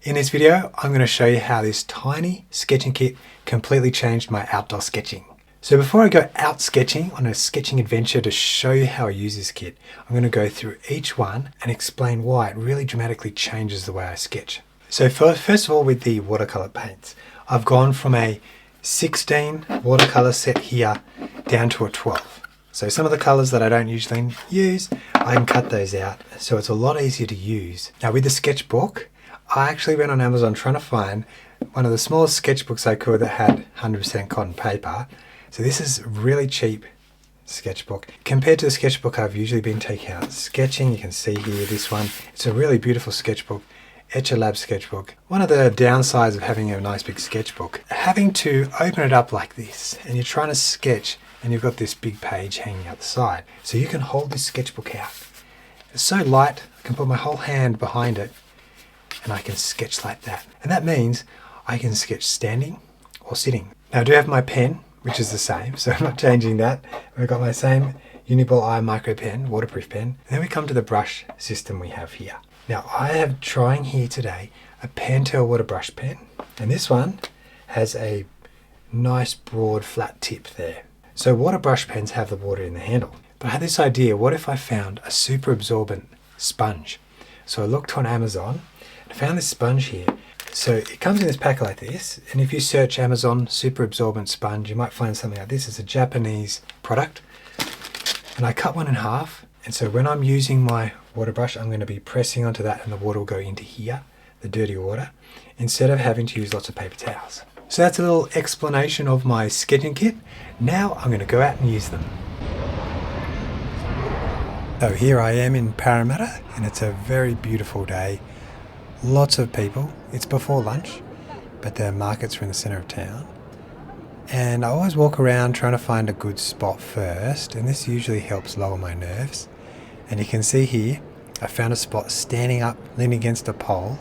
In this video, I'm going to show you how this tiny sketching kit completely changed my outdoor sketching. So before I go out sketching on a sketching adventure to show you how I use this kit, I'm going to go through each one and explain why it really dramatically changes the way I sketch. So first of all, with the watercolor paints, I've gone from a 16 watercolor set here down to a 12. So some of the colors that I don't usually use, I can cut those out. So it's a lot easier to use. Now with the sketchbook, I actually went on Amazon trying to find one of the smallest sketchbooks I could that had 100% cotton paper. So this is a really cheap sketchbook. Compared to the sketchbook I've usually been taking out sketching, you can see here this one. It's a really beautiful sketchbook, Etcher Lab sketchbook. One of the downsides of having a nice big sketchbook, having to open it up like this and you're trying to sketch and you've got this big page hanging out the side. So you can hold this sketchbook out. It's so light, I can put my whole hand behind it and I can sketch like that. And that means I can sketch standing or sitting. Now I do have my pen, which is the same, so I'm not changing that. I've got my same Uniball Eye micro pen, waterproof pen. And then we come to the brush system we have here. Now I am trying here today a Pentel water brush pen, and this one has a nice broad flat tip there. So water brush pens have the water in the handle. But I had this idea, what if I found a super absorbent sponge? So I looked on Amazon, I found this sponge here. So it comes in this pack like this, and if you search Amazon super absorbent sponge, you might find something like this. It's a Japanese product, and I cut one in half, and so when I'm using my water brush, I'm going to be pressing onto that and the water will go into here, the dirty water, instead of having to use lots of paper towels. So that's a little explanation of my sketching kit. Now I'm going to go out and use them. So here I am in Parramatta, and it's a very beautiful day. Lots of people. It's before lunch, but the markets are in the centre of town. And I always walk around trying to find a good spot first, and this usually helps lower my nerves. And you can see here, I found a spot standing up, leaning against a pole,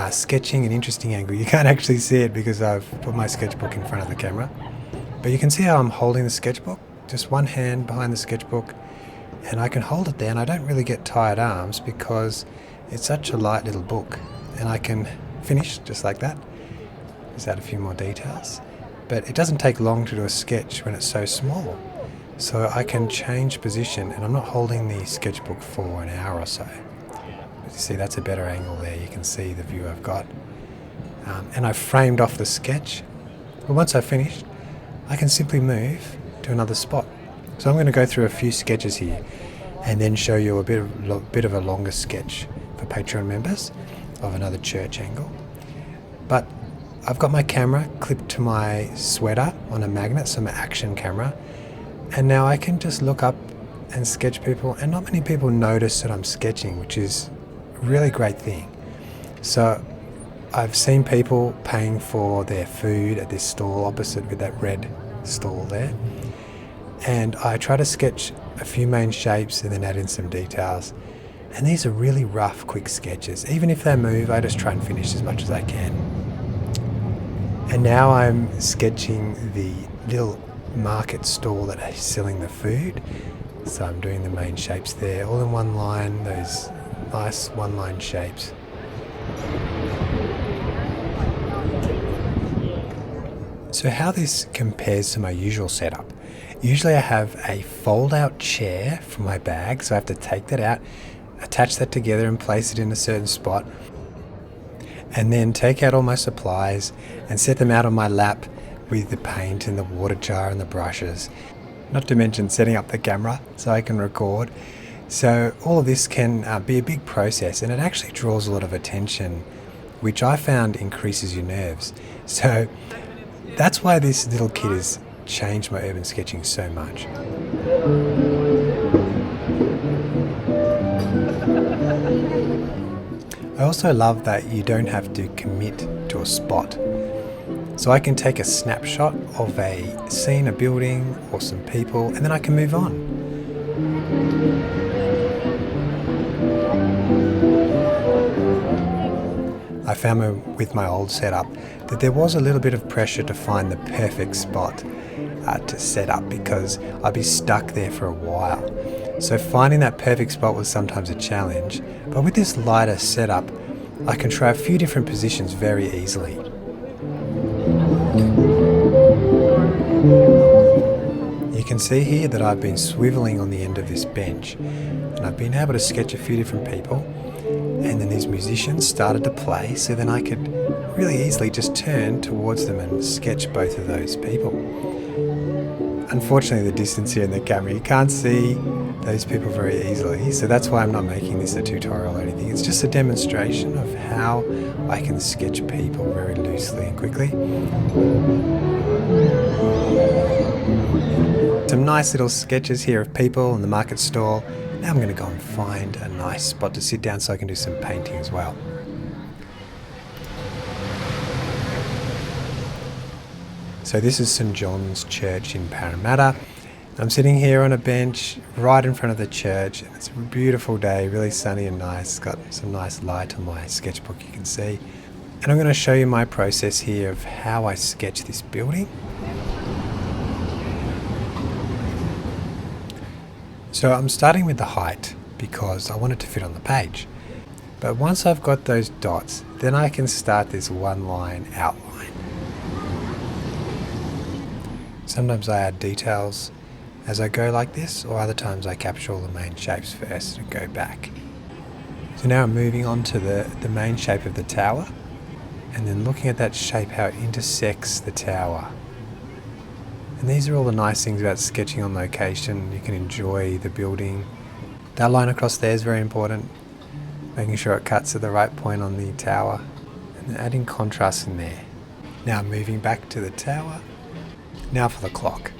sketching an interesting angle. You can't actually see it because I've put my sketchbook in front of the camera. But you can see how I'm holding the sketchbook, just one hand behind the sketchbook, and I can hold it there, and I don't really get tired arms because it's such a light little book, and I can finish just like that. Just add a few more details. But it doesn't take long to do a sketch when it's so small. So I can change position, and I'm not holding the sketchbook for an hour or so. But you see, that's a better angle there. You can see the view I've got. And I've framed off the sketch. But once I've finished, I can simply move to another spot. So I'm going to go through a few sketches here and then show you a bit of a longer sketch for Patreon members of another church angle. But I've got my camera clipped to my sweater on a magnet, so my action camera, and now I can just look up and sketch people, and not many people notice that I'm sketching, which is a really great thing. So I've seen people paying for their food at this stall opposite with that red stall there, and I try to sketch a few main shapes and then add in some details. And these are really rough, quick sketches. Even if they move, I just try and finish as much as I can. And now I'm sketching the little market stall that is selling the food. So I'm doing the main shapes there, all in one line, those nice one-line shapes. So how this compares to my usual setup. Usually I have a fold-out chair for my bag, so I have to take that out, attach that together and place it in a certain spot, and then take out all my supplies and set them out on my lap with the paint and the water jar and the brushes, not to mention setting up the camera so I can record. So all of this can be a big process, and it actually draws a lot of attention, which I found increases your nerves. So that's why this little kit has changed my urban sketching so much. I also love that you don't have to commit to a spot. So I can take a snapshot of a scene, a building, or some people, and then I can move on. I found with my old setup that there was a little bit of pressure to find the perfect spot to set up, because I'd be stuck there for a while. So finding that perfect spot was sometimes a challenge, but with this lighter setup, I can try a few different positions very easily. You can see here that I've been swiveling on the end of this bench, and I've been able to sketch a few different people, and then these musicians started to play, so then I could really easily just turn towards them and sketch both of those people. Unfortunately, the distance here in the camera, you can't see those people very easily, so that's why I'm not making this a tutorial or anything. It's just a demonstration of how I can sketch people very loosely and quickly. Some nice little sketches here of people in the market stall. Now I'm going to go and find a nice spot to sit down so I can do some painting as well. So this is St. John's Church in Parramatta. I'm sitting here on a bench right in front of the church, and it's a beautiful day, really sunny and nice. It's got some nice light on my sketchbook, you can see. And I'm going to show you my process here of how I sketch this building. So I'm starting with the height because I want it to fit on the page. But once I've got those dots, then I can start this one line outline. Sometimes I add details as I go like this, or other times I capture all the main shapes first and go back. So now I'm moving on to the main shape of the tower, and then looking at that shape, how it intersects the tower. And these are all the nice things about sketching on location. You can enjoy the building. That line across there is very important, making sure it cuts at the right point on the tower, and then adding contrast in there. Now moving back to the tower. Now for the clock.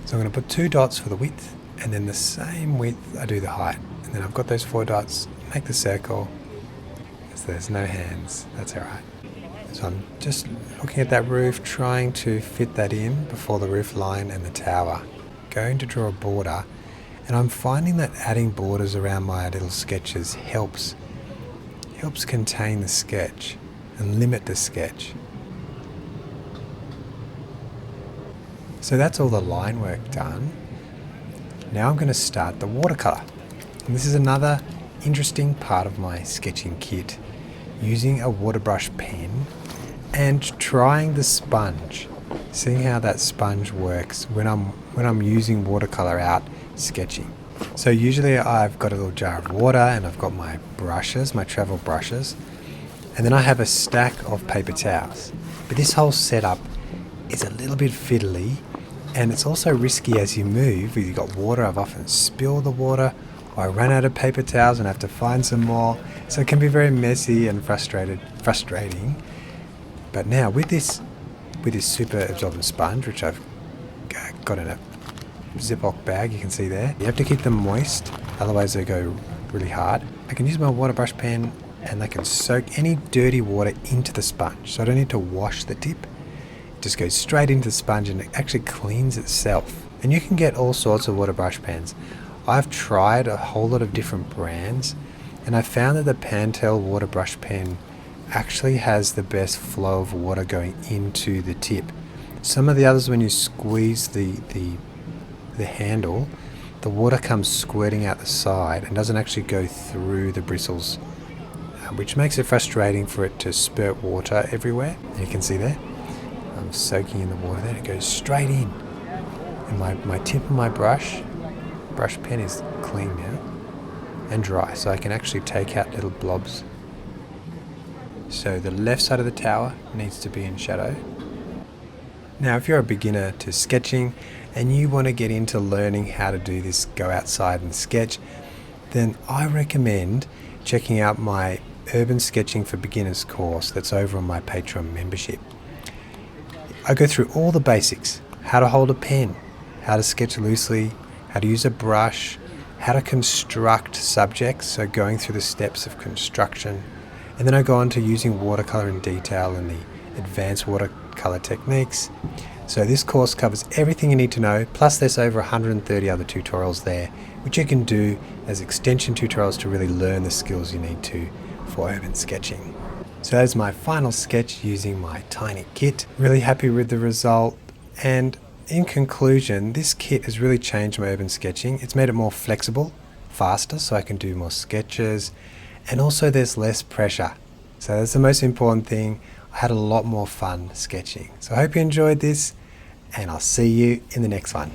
So I'm going to put 2 dots for the width, and then the same width I do the height. And then I've got those 4 dots, make the circle. So there's no hands, that's alright. So I'm just looking at that roof, trying to fit that in before the roof line and the tower. Going to draw a border, and I'm finding that adding borders around my little sketches helps contain the sketch and limit the sketch. So that's all the line work done. Now I'm going to start the watercolour. And this is another interesting part of my sketching kit, using a water brush pen and trying the sponge, seeing how that sponge works when I'm using watercolour out sketching. So usually I've got a little jar of water and I've got my brushes, my travel brushes, and then I have a stack of paper towels. But this whole setup is a little bit fiddly, and it's also risky as you move. If you've got water, I've often spilled the water, or I run out of paper towels and have to find some more. So it can be very messy and frustrating. But now with this super absorbent sponge, which I've got in a Ziploc bag, you can see there, you have to keep them moist, otherwise they go really hard. I can use my water brush pen and I can soak any dirty water into the sponge, so I don't need to wash the tip. Just goes straight into the sponge and it actually cleans itself. And you can get all sorts of water brush pens. I've tried a whole lot of different brands, and I found that the Pentel water brush pen actually has the best flow of water going into the tip. Some of the others, when you squeeze the handle, the water comes squirting out the side and doesn't actually go through the bristles, which makes it frustrating for it to spurt water everywhere. You can see there, I'm soaking in the water there, it goes straight in. And my tip of my brush pen is clean now and dry, so I can actually take out little blobs. So the left side of the tower needs to be in shadow. Now if you're a beginner to sketching and you want to get into learning how to do this, go outside and sketch, then I recommend checking out my Urban Sketching for Beginners course that's over on my Patreon membership. I go through all the basics: how to hold a pen, how to sketch loosely, how to use a brush, how to construct subjects, so going through the steps of construction. And then I go on to using watercolour in detail and the advanced watercolour techniques. So this course covers everything you need to know, plus there's over 130 other tutorials there, which you can do as extension tutorials to really learn the skills you need to for urban sketching. So that's my final sketch using my tiny kit. Really happy with the result, and in conclusion, this kit has really changed my urban sketching. It's made it more flexible, faster, so I can do more sketches, and also there's less pressure. So that's the most important thing. I had a lot more fun sketching. So I hope you enjoyed this, and I'll see you in the next one.